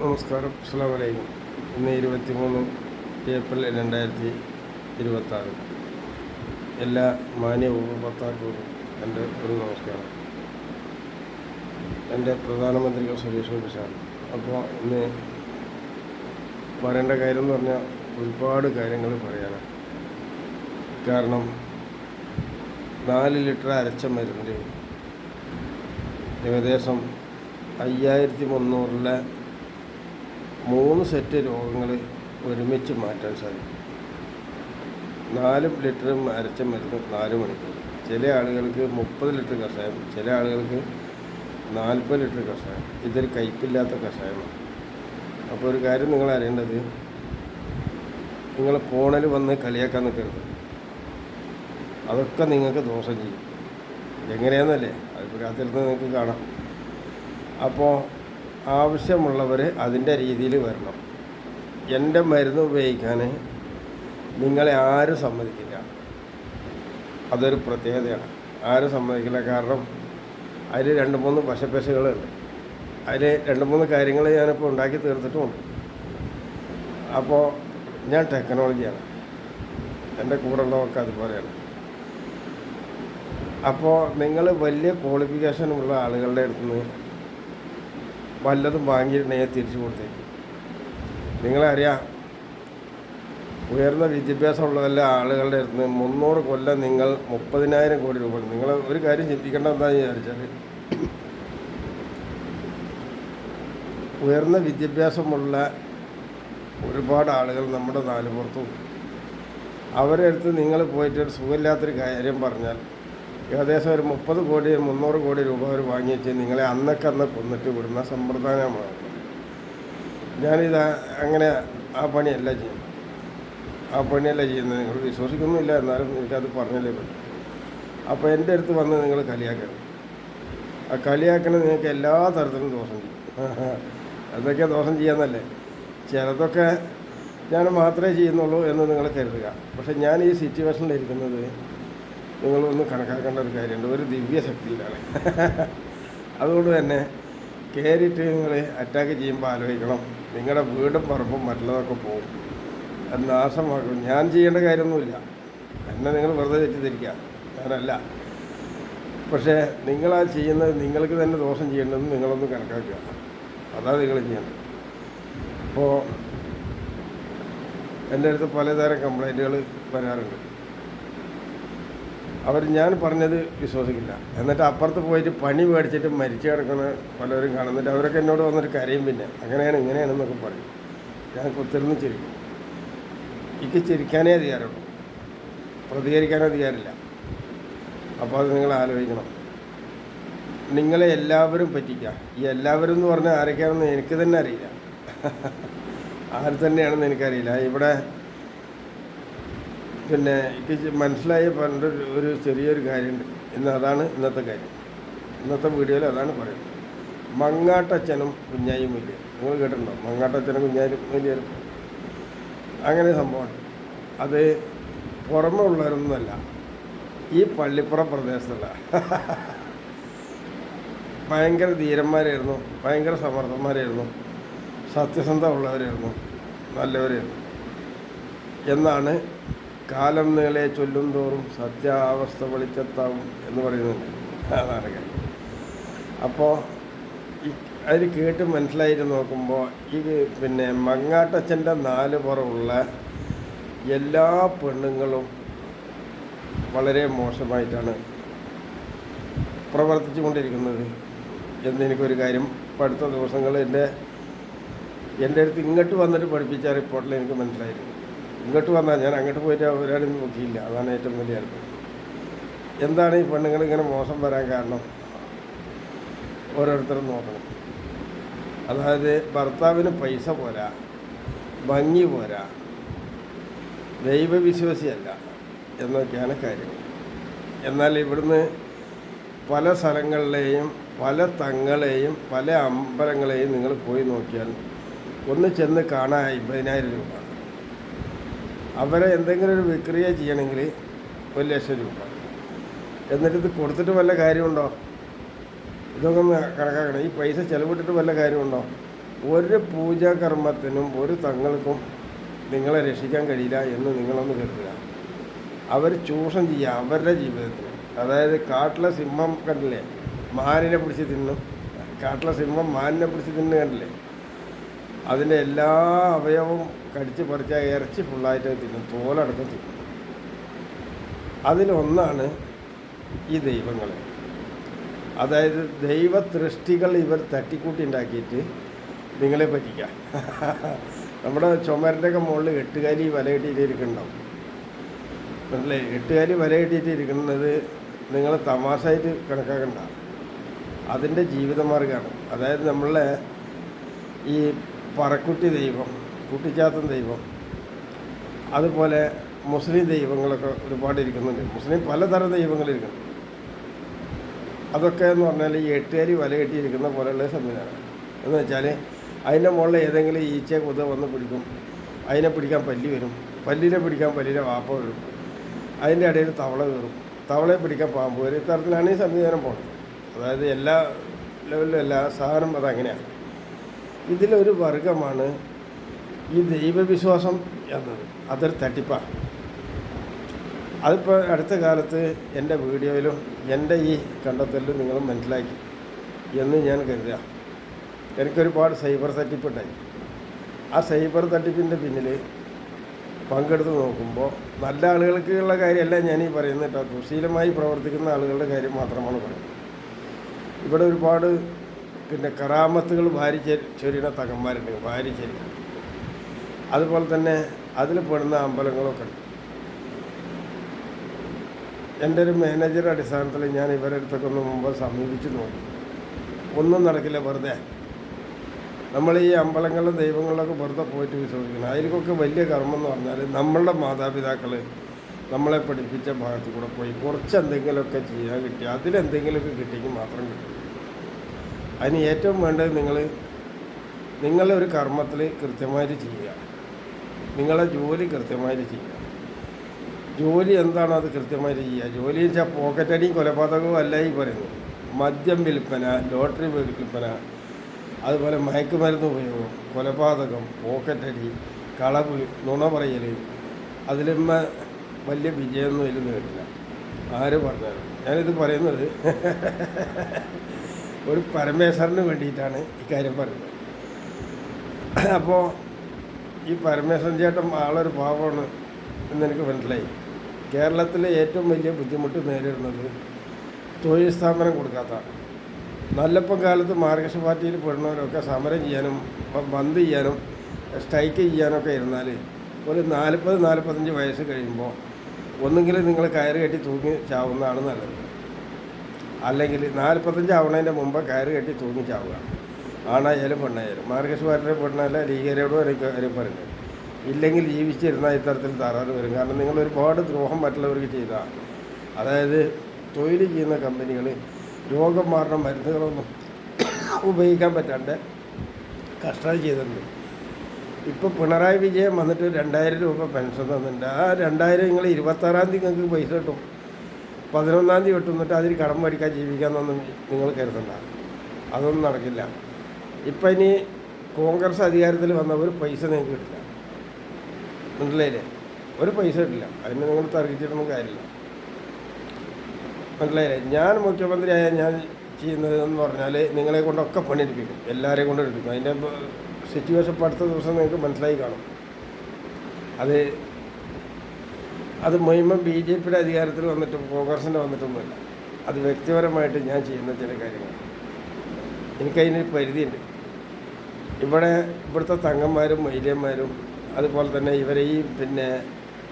നമസ്കാരം, അസ്സലാമു അലൈക്കും. ഇന്ന് 23 ഏപ്രിൽ 2026. എല്ലാ മാന്യ ഉപഭോക്താക്കൾക്കും എൻ്റെ ഒരു നമസ്കാരം. എൻ്റെ പ്രധാനമന്ത്രിക്ക് സുരേഷ് ഗോപിയാണ്. അപ്പോൾ ഇന്ന് പറയേണ്ട കാര്യം എന്ന് പറഞ്ഞാൽ ഒരുപാട് കാര്യങ്ങൾ പറയാനാണ്. കാരണം 4 ലിറ്റർ അരച്ച മരുന്നിൽ ഏകദേശം 5300 3 സെറ്റ് രോഗങ്ങൾ ഒരുമിച്ച് മാറ്റാൻ സാധിക്കും. 4 ലിറ്റർ അരച്ച മരുന്ന് 4 മണിക്കൂർ. ചില ആളുകൾക്ക് 30 ലിറ്റർ കഷായം, ചില ആളുകൾക്ക് 40 ലിറ്റർ കഷായം. ഇതൊരു കയ്പില്ലാത്ത കഷായമാണ്. അപ്പോൾ ഒരു കാര്യം നിങ്ങൾ അറിയേണ്ടത്, നിങ്ങൾ ഫോണിൽ വന്ന് കളിയാക്കാൻ നിൽക്കരുത്. അതൊക്കെ നിങ്ങൾക്ക് ദോഷം ചെയ്യും. എങ്ങനെയാണെന്നല്ലേ അതിപ്പോൾ കാത്തിരുന്ന് നിങ്ങൾക്ക് കാണാം. അപ്പോൾ ആവശ്യമുള്ളവർ അതിൻ്റെ രീതിയിൽ വരണം. എൻ്റെ മരുന്ന് ഉപയോഗിക്കാൻ നിങ്ങളെ ആരും സമ്മതിക്കില്ല. അതൊരു പ്രത്യേകതയാണ്. ആരും സമ്മതിക്കില്ല. കാരണം അതിൽ 2-3 വശപ്പശകളുണ്ട്. അതിൽ 2-3 കാര്യങ്ങൾ ഞാനിപ്പോൾ ഉണ്ടാക്കി തീർത്തിട്ടുമുണ്ട്. അപ്പോൾ ഞാൻ ടെക്നോളജിയാണ്, എൻ്റെ കൂടെ ഉള്ളതൊക്കെ അതുപോലെയാണ്. അപ്പോൾ നിങ്ങൾ വലിയ ക്വാളിഫിക്കേഷനുള്ള ആളുകളുടെ അടുത്ത് നിന്ന് വല്ലതും വാങ്ങിയിട്ടുണ്ടെങ്കിൽ തിരിച്ചു കൊടുത്തേക്കും. നിങ്ങളറിയാം, ഉയർന്ന വിദ്യാഭ്യാസമുള്ള എല്ലാ ആളുകളുടെ അടുത്ത് നിന്ന് 300 കൊല്ലം നിങ്ങൾ 30,000 കോടി രൂപ. നിങ്ങൾ ഒരു കാര്യം ചിന്തിക്കേണ്ട എന്താണെന്ന് വിചാരിച്ചാൽ, ഉയർന്ന വിദ്യാഭ്യാസമുള്ള ഒരുപാട് ആളുകൾ നമ്മുടെ നാലുപുറത്തുണ്ട്. അവരുടെ അടുത്ത് നിങ്ങൾ പോയിട്ട് ഒരു സുഖമില്ലാത്തൊരു കാര്യം പറഞ്ഞാൽ ഏകദേശം ഒരു 30 കോടി 300 കോടി രൂപ അവർ വാങ്ങി വെച്ച് നിങ്ങളെ അന്ന് കൊന്നിട്ട് വിടുന്ന സമ്പ്രദായമാണ്. ഞാനിത് അങ്ങനെ ആ പണിയല്ല ചെയ്യുന്നത്. നിങ്ങൾ വിശ്വസിക്കുന്നുമില്ല, എന്നാലും എനിക്കത് പറഞ്ഞല്ലേ പറ്റും. അപ്പോൾ എൻ്റെ അടുത്ത് വന്ന് നിങ്ങൾ കളിയാക്കണം. ആ കളിയാക്കണ നിങ്ങൾക്ക് എല്ലാ തരത്തിലും ദോഷം ചെയ്യും. എന്തൊക്കെ ദോഷം ചെയ്യാമെന്നല്ലേ, ചിലതൊക്കെ ഞാൻ മാത്രമേ ചെയ്യുന്നുള്ളൂ എന്ന് നിങ്ങൾ കരുതുക. പക്ഷെ ഞാൻ ഈ സിറ്റുവേഷനിലിരിക്കുന്നത് നിങ്ങളൊന്ന് കണക്കാക്കേണ്ട ഒരു കാര്യമുണ്ട്. ഒരു ദിവ്യശക്തിയിലാണ്. അതുകൊണ്ട് തന്നെ കയറിയിട്ട് നിങ്ങൾ അറ്റാക്ക് ചെയ്യുമ്പോൾ ആലോചിക്കണം, നിങ്ങളുടെ വീടും പറമ്പും മറ്റുള്ളതൊക്കെ പോകും, അത് നാശമാക്കും. ഞാൻ ചെയ്യേണ്ട കാര്യമൊന്നുമില്ല. എന്നെ നിങ്ങൾ വെറുതെ തെറ്റിദ്ധരിക്കുക, ഞാനല്ല. പക്ഷേ നിങ്ങളാ ചെയ്യുന്നത് നിങ്ങൾക്ക് തന്നെ ദോഷം ചെയ്യേണ്ടതെന്ന് നിങ്ങളൊന്ന് കണക്കാക്കുക. അതാണ് നിങ്ങൾ ചെയ്യേണ്ടത്. അപ്പോൾ എൻ്റെ അടുത്ത് പലതരം കംപ്ലൈൻറ്റുകൾ വരാറുണ്ട്. ഞാൻ പറഞ്ഞത് വിശ്വസിക്കില്ല. എന്നിട്ട് അപ്പുറത്ത് പോയിട്ട് പണി മേടിച്ചിട്ട് മരിച്ചു കിടക്കുന്ന പലരും കാണുന്നിട്ട് അവരൊക്കെ എന്നോട് വന്നിട്ട് കരയും. പിന്നെ അങ്ങനെയാണ് ഇങ്ങനെയാണെന്നൊക്കെ പറയും. ഞാൻ കുത്തിരുന്ന് ചിരിക്കും. എനിക്ക് ചിരിക്കാനേ അധികാരമുള്ളൂ, പ്രതികരിക്കാനേ അധികാരമില്ല. അപ്പോൾ അത് നിങ്ങൾ ആലോചിക്കണം. നിങ്ങളെ എല്ലാവരും പറ്റിക്കാം. ഈ എല്ലാവരും എന്ന് പറഞ്ഞാൽ ആരൊക്കെയാണെന്ന് എനിക്ക് തന്നെ അറിയില്ല. ആര് തന്നെയാണെന്ന് എനിക്കറിയില്ല. ഇവിടെ പിന്നെ എനിക്ക് മനസ്സിലായി പണ്ട് ഒരു ചെറിയൊരു കാര്യമുണ്ട്. അതാണ് ഇന്നത്തെ കാര്യം. ഇന്നത്തെ വീഡിയോയിൽ അതാണ് പറയുന്നത്. മങ്ങാട്ടച്ഛനും കുഞ്ഞായും വലിയ, നിങ്ങൾ കേട്ടിട്ടുണ്ടോ? മങ്ങാട്ടച്ഛനും കുഞ്ഞായും വലിയൊരു അങ്ങനെ സംഭവമുണ്ട്. അത് പുറമെ ഉള്ളവരൊന്നുമല്ല, ഈ പള്ളിപ്പുറം പ്രദേശത്തുള്ള ഭയങ്കര ധീരന്മാരായിരുന്നു, ഭയങ്കര സമർത്ഥന്മാരായിരുന്നു, സത്യസന്ധ ഉള്ളവരായിരുന്നു, നല്ലവരായിരുന്നു എന്നാണ് കാലം നീളെ ചൊല്ലും തോറും സത്യാവസ്ഥ വെളിച്ചെത്താവും എന്ന് പറയുന്നുണ്ട്. അതാണ് കാര്യം. അപ്പോൾ അതിൽ കേട്ട് മനസ്സിലായിട്ട് നോക്കുമ്പോൾ ഈ പിന്നെ മങ്ങാട്ടച്ഛൻ്റെ 4 പുറമുള്ള എല്ലാ പെണ്ണുങ്ങളും വളരെ മോശമായിട്ടാണ് പ്രവർത്തിച്ചു കൊണ്ടിരിക്കുന്നത് എന്നെനിക്കൊരു കാര്യം അടുത്ത ദിവസങ്ങൾ എൻ്റെ അടുത്ത് ഇങ്ങോട്ട് വന്നിട്ട് പഠിപ്പിച്ച റിപ്പോർട്ടിൽ എനിക്ക് മനസ്സിലായിരുന്നു. ഇങ്ങോട്ട് വന്നാൽ ഞാൻ അങ്ങോട്ട് പോയിട്ട് ഒരാളും നോക്കിയില്ല. അതാണ് ഏറ്റവും വലിയ അർത്ഥം. എന്താണ് ഈ പെണ്ണുങ്ങൾ ഇങ്ങനെ മോശം വരാൻ കാരണം? ഓരോരുത്തരും നോക്കണം. അതായത് ഭർത്താവിന് പൈസ പോരാ, ഭംഗി പോരാ, ദൈവവിശ്വാസിയല്ല എന്നൊക്കെയാണ് കാര്യം. എന്നാൽ ഇവിടുന്ന് പല സ്ഥലങ്ങളിലെയും പല തങ്ങളെയും പല അമ്പലങ്ങളെയും നിങ്ങൾ പോയി നോക്കിയാൽ ഒന്ന് ചെന്ന് കാണാൻ 50,000 രൂപ. അവരെ എന്തെങ്കിലും ഒരു വിക്രിയ ചെയ്യണമെങ്കിൽ 1,00,000 രൂപ. എന്നിട്ടിത് കൊടുത്തിട്ട് വല്ല കാര്യമുണ്ടോ? ഇതൊക്കെ ഒന്ന് കണക്കാക്കണം. ഈ പൈസ ചിലവിട്ടിട്ട് വല്ല കാര്യമുണ്ടോ? ഒരു പൂജാകർമ്മത്തിനും ഒരു തങ്ങൾക്കും നിങ്ങളെ രക്ഷിക്കാൻ കഴിയില്ല എന്ന് നിങ്ങളൊന്ന് കരുതുക. അവർ ചൂഷണം ചെയ്യുക അവരുടെ ജീവിതത്തിൽ. അതായത് കാട്ടിലെ സിംഹം കണ്ടില്ലേ, മാനിനെ പിടിച്ച് തിന്നും. കാട്ടിലെ സിംഹം മാനിനെ പിടിച്ച് തിന്നു കണ്ടില്ലേ, അതിൻ്റെ എല്ലാ അവയവവും കടിച്ച് പറിച്ചാൽ ഇറച്ചി ഫുള്ളായിട്ട് തിന്നും, തോലടക്കം തിന്നും. അതിലൊന്നാണ് ഈ ദൈവങ്ങൾ. അതായത് ദൈവസൃഷ്ടികൾ ഇവർ തട്ടിക്കൂട്ടി ഉണ്ടാക്കിയിട്ട് നിങ്ങളെ പറ്റിക്കുക. നമ്മുടെ ചുമരിൻ്റെയൊക്കെ മുകളിൽ എട്ടുകാലി വല കെട്ടിയിട്ടിരിക്കുന്നുണ്ടാവും. മനസ്സിലെ എട്ടുകാലി വല കെട്ടിയിട്ടിരിക്കുന്നത് നിങ്ങൾ തമാശയായിട്ട് കണക്കാക്കണ്ട, അതിൻ്റെ ജീവിതമാർഗ്ഗമാണ്. അതായത് നമ്മളെ ഈ പറക്കുട്ടി ദൈവം, കുട്ടിച്ചാത്തൻ ദൈവം, അതുപോലെ മുസ്ലിം ദൈവങ്ങളൊക്കെ ഒരുപാട് ഇരിക്കുന്നുണ്ട്. മുസ്ലിം പലതരം ദൈവങ്ങളിരിക്കുന്നു. അതൊക്കെ എന്ന് പറഞ്ഞാൽ ഈ എട്ടുകാലി വല കെട്ടിയിരിക്കുന്ന പോലെയുള്ള സംവിധാനം എന്ന് വെച്ചാൽ അതിൻ്റെ മുകളിൽ ഏതെങ്കിലും ഈച്ച കുത വന്ന് പിടിക്കും, അതിനെ പിടിക്കാൻ പല്ലി വരും, പല്ലിനെ പിടിക്കാൻ പല്ലിയുടെ വാപ്പ വരും, അതിൻ്റെ ഇടയിൽ തവള കയറും, തവളയെ പിടിക്കാൻ പാമ്പ് വരും. ഇത്തരത്തിലാണ് ഈ സംവിധാനം പോകുന്നത്. അതായത് എല്ലാ ലെവലിലും എല്ലാ സാധനം അതങ്ങനെയാണ്. ഇതിലൊരു വർഗമാണ് ഈ ദൈവവിശ്വാസം എന്നത്. അതൊരു തട്ടിപ്പാണ്. അതിപ്പോൾ അടുത്ത കാലത്ത് എൻ്റെ വീഡിയോയിലും എൻ്റെ ഈ കണ്ടെത്തലിലും നിങ്ങൾ മനസ്സിലാക്കി എന്ന് ഞാൻ കരുതുക. എനിക്കൊരുപാട് സൈബർ തട്ടിപ്പുണ്ടായി. ആ സൈബർ തട്ടിപ്പിൻ്റെ പിന്നിൽ പങ്കെടുത്ത് നോക്കുമ്പോൾ നല്ല ആളുകൾക്കുള്ള കാര്യമല്ല ഞാനീ പറയുന്നത് കേട്ടോ, ദുശീലമായി പ്രവർത്തിക്കുന്ന ആളുകളുടെ കാര്യം മാത്രമാണ് പറയുന്നത്. ഇവിടെ ഒരുപാട് കറാമത്തുകൾ വാരി ചൊരിയുന്ന തകന്മാരുണ്ട്, വാരി ചൊരിയ. അതുപോലെ തന്നെ അതിൽ പെടുന്ന അമ്പലങ്ങളൊക്കെ ഉണ്ട്. എൻ്റെ ഒരു മാനേജർ അടിസ്ഥാനത്തിൽ ഞാൻ ഇവരുടെ അടുത്തൊക്കെ ഒന്ന് മുമ്പ് സമീപിച്ച് നോക്കി. ഒന്നും നടക്കില്ല, വെറുതെ നമ്മൾ ഈ അമ്പലങ്ങളിലും ദൈവങ്ങളിലൊക്കെ വെറുതെ പോയിട്ട് വിശ്വസിക്കണം. അതിലേക്കൊക്കെ വലിയ കർമ്മം എന്ന് പറഞ്ഞാൽ നമ്മളുടെ മാതാപിതാക്കൾ നമ്മളെ പഠിപ്പിച്ച ഭാഗത്ത് കൂടെ പോയി കുറച്ച് എന്തെങ്കിലുമൊക്കെ ചെയ്യാൻ കിട്ടി, അതിലെന്തെങ്കിലുമൊക്കെ കിട്ടിയെങ്കിൽ മാത്രം കിട്ടും. അതിന് ഏറ്റവും വേണ്ടത് നിങ്ങളൊരു കർമ്മത്തിൽ കൃത്യമായിട്ട് ചെയ്യുക, നിങ്ങളെ ജോലി കൃത്യമായിട്ട് ചെയ്യുക. ജോലി എന്താണോ അത് കൃത്യമായിട്ട് ചെയ്യുക. ജോലി വെച്ചാൽ പോക്കറ്റടിയും കൊലപാതകവും അല്ല ഈ പറയുന്നത്. മദ്യം വിൽപ്പന, ലോട്ടറി വിൽപ്പന, അതുപോലെ മയക്കുമരുന്ന് ഉപയോഗം, കൊലപാതകം, പോക്കറ്റടി, കളവ്, നുണ പറയൽ, അതിലുമ്മ വലിയ വിജയമൊന്നും ഇതിൽ നേടില്ല. ആര് പറഞ്ഞാലും ഞാനിത് പറയുന്നത് ഒരു പരമേശ്വരന് വേണ്ടിയിട്ടാണ് ഇക്കാര്യം പറയുന്നത്. അപ്പോൾ ഈ പരമേശ്വരൻ ചേട്ടൻ ആളൊരു പാവമാണ് എന്നെനിക്ക് മനസ്സിലായി. കേരളത്തിലെ ഏറ്റവും വലിയ ബുദ്ധിമുട്ട് നേരിടുന്നത് തൊഴിൽ സ്ഥാപനം കൊടുക്കാത്തതാണ്. നല്ലപ്പം കാലത്ത് മാർക്സിസ്റ്റ് പാർട്ടിയിൽ പെടുന്നവരൊക്കെ സമരം ചെയ്യാനും ബന്ദ് ചെയ്യാനും സ്ട്രൈക്ക് ചെയ്യാനൊക്കെ ഇരുന്നാൽ ഒരു 40-45 വയസ്സ് കഴിയുമ്പോൾ ഒന്നുകിൽ നിങ്ങൾ കയറ് കെട്ടി തൂങ്ങി ചാവുന്നതാണ് നല്ലത്, അല്ലെങ്കിൽ 45 ആവണതിൻ്റെ മുമ്പ് കയറ് കെട്ടി തൂങ്ങി ചാവുക. ആണായാലും പെണ്ണായാലും. മാർക്സിസ്റ്റ് പാർട്ടിയുടെ പെണ്ണല്ല ലീഗരോടും എനിക്ക് കാര്യം പറയുന്നത്. ഇല്ലെങ്കിൽ ജീവിച്ചിരുന്നാൽ ഇത്തരത്തിൽ തകരാറ് വരും. കാരണം നിങ്ങൾ ഒരുപാട് ദ്രോഹം മറ്റുള്ളവർക്ക് ചെയ്താൽ, അതായത് തൊഴിൽ ചെയ്യുന്ന കമ്പനികൾ രോഗം മാറുന്ന മരുന്നുകളൊന്നും ഉപയോഗിക്കാൻ പറ്റാണ്ട് കഷ്ടം ചെയ്തിട്ടുണ്ട്. ഇപ്പോൾ പിണറായി വിജയൻ വന്നിട്ട് 2000 രൂപ പെൻഷൻ തന്നിട്ടുണ്ട്. ആ 2000 നിങ്ങൾ 26-ാം തീയതി നിങ്ങൾക്ക് പൈസ കിട്ടും, 11-ാം തീയതി കിട്ടും. എന്നിട്ട് അതിൽ കടം മേടിക്കാൻ ജീവിക്കാമെന്നൊന്നും നിങ്ങൾ കരുതണ്ട, അതൊന്നും നടക്കില്ല. ഇപ്പം ഇനി കോൺഗ്രസ് അധികാരത്തിൽ വന്ന ഒരു പൈസ നിങ്ങൾക്ക് കിട്ടില്ല, മനസ്സിലായില്ലേ? ഒരു പൈസ കിട്ടില്ല. അതിന് നിങ്ങൾ തർക്കിച്ചിട്ടൊന്നും കാര്യമില്ല, മനസ്സിലായില്ലേ? ഞാൻ മുഖ്യമന്ത്രിയായ ഞാൻ ചെയ്യുന്നതെന്ന് പറഞ്ഞാൽ നിങ്ങളെ കൊണ്ടൊക്കെ പണിയെടുപ്പിക്കും, എല്ലാവരെയും കൊണ്ട് എടുപ്പിക്കും. അതിൻ്റെ സിറ്റുവേഷൻ ഇപ്പോൾ അടുത്ത ദിവസം നിങ്ങൾക്ക് മനസ്സിലായി കാണും. അത് മുഴുവൻ BJPയുടെ അധികാരത്തിൽ വന്നിട്ടും കോൺഗ്രസിൻ്റെ വന്നിട്ടൊന്നുമില്ല. അത് വ്യക്തിപരമായിട്ട് ഞാൻ ചെയ്യുന്ന ചില കാര്യങ്ങൾ. എനിക്കതിന് പരിധിയുണ്ട്. ഇവിടുത്തെ തങ്ങന്മാരും മൈര്യന്മാരും അതുപോലെ തന്നെ ഇവരെ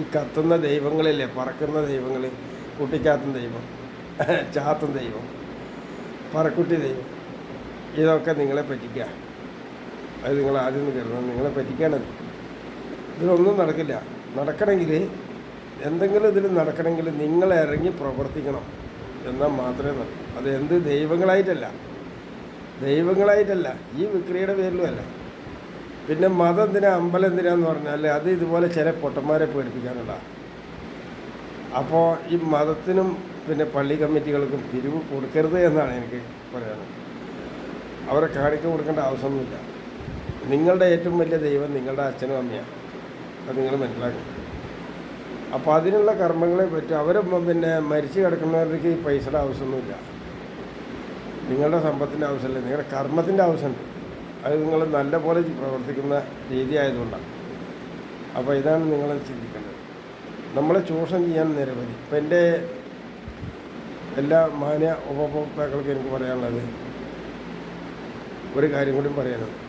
ഈ കത്തുന്ന ദൈവങ്ങളില്ലേ, പറക്കുന്ന ദൈവങ്ങൾ, കുട്ടിച്ചാത്തൻ ദൈവം, ചാത്തൻ ദൈവം, പറക്കുട്ടി ദൈവം, ഇതൊക്കെ നിങ്ങളെ പറ്റിക്കുക. അത് നിങ്ങൾ ആദ്യം കരുതുന്നത് നിങ്ങളെ പറ്റിക്കാനത്. ഇതിലൊന്നും നടക്കില്ല. നടക്കണമെങ്കിൽ എന്തെങ്കിലും ഇതിൽ നടക്കണമെങ്കിൽ നിങ്ങൾ ഇറങ്ങി പ്രവർത്തിക്കണം, എന്നാൽ മാത്രമേ നടക്കൂ. അത് എന്ത് ദൈവങ്ങളായിട്ടല്ല, ഈ വിക്രിയുടെ പേരിലും അല്ല. പിന്നെ മതം എന്തിനാ, അമ്പലം എന്തിനാന്ന് പറഞ്ഞാൽ അത് ഇതുപോലെ ചില പൊട്ടന്മാരെ പേടിപ്പിക്കാനുള്ള. അപ്പോൾ ഈ മതത്തിനും പള്ളി കമ്മിറ്റികൾക്കും പിരിവ് കൊടുക്കരുത് എന്നാണ് എനിക്ക് പറയാനുള്ളത്. അവരെ കാണിക്ക കൊടുക്കേണ്ട ആവശ്യമൊന്നുമില്ല. നിങ്ങളുടെ ഏറ്റവും വലിയ ദൈവം നിങ്ങളുടെ അച്ഛനും അമ്മയാണ്. അത് നിങ്ങൾ മനസ്സിലാക്കണം. അപ്പോൾ അതിനുള്ള കർമ്മങ്ങളെ പറ്റി അവർ പിന്നെ മരിച്ചു കിടക്കുന്നവർക്ക് ഈ പൈസയുടെ ആവശ്യമൊന്നുമില്ല, നിങ്ങളുടെ സമ്പത്തിൻ്റെ ആവശ്യമില്ല, നിങ്ങളുടെ കർമ്മത്തിൻ്റെ ആവശ്യമുണ്ട്. അത് നിങ്ങൾ നല്ല പോലെ പ്രവർത്തിക്കുന്ന രീതി ആയതുകൊണ്ടാണ്. അപ്പോൾ ഇതാണ് നിങ്ങൾ ചിന്തിക്കേണ്ടത്. നമ്മളെ ചൂഷണം ചെയ്യാൻ നിരവധി. ഇപ്പം എൻ്റെ എല്ലാ മാന്യ ഉപഭോക്താക്കൾക്കും എനിക്ക് പറയാനുള്ളത് ഒരു കാര്യം കൂടി പറയാനുണ്ട്.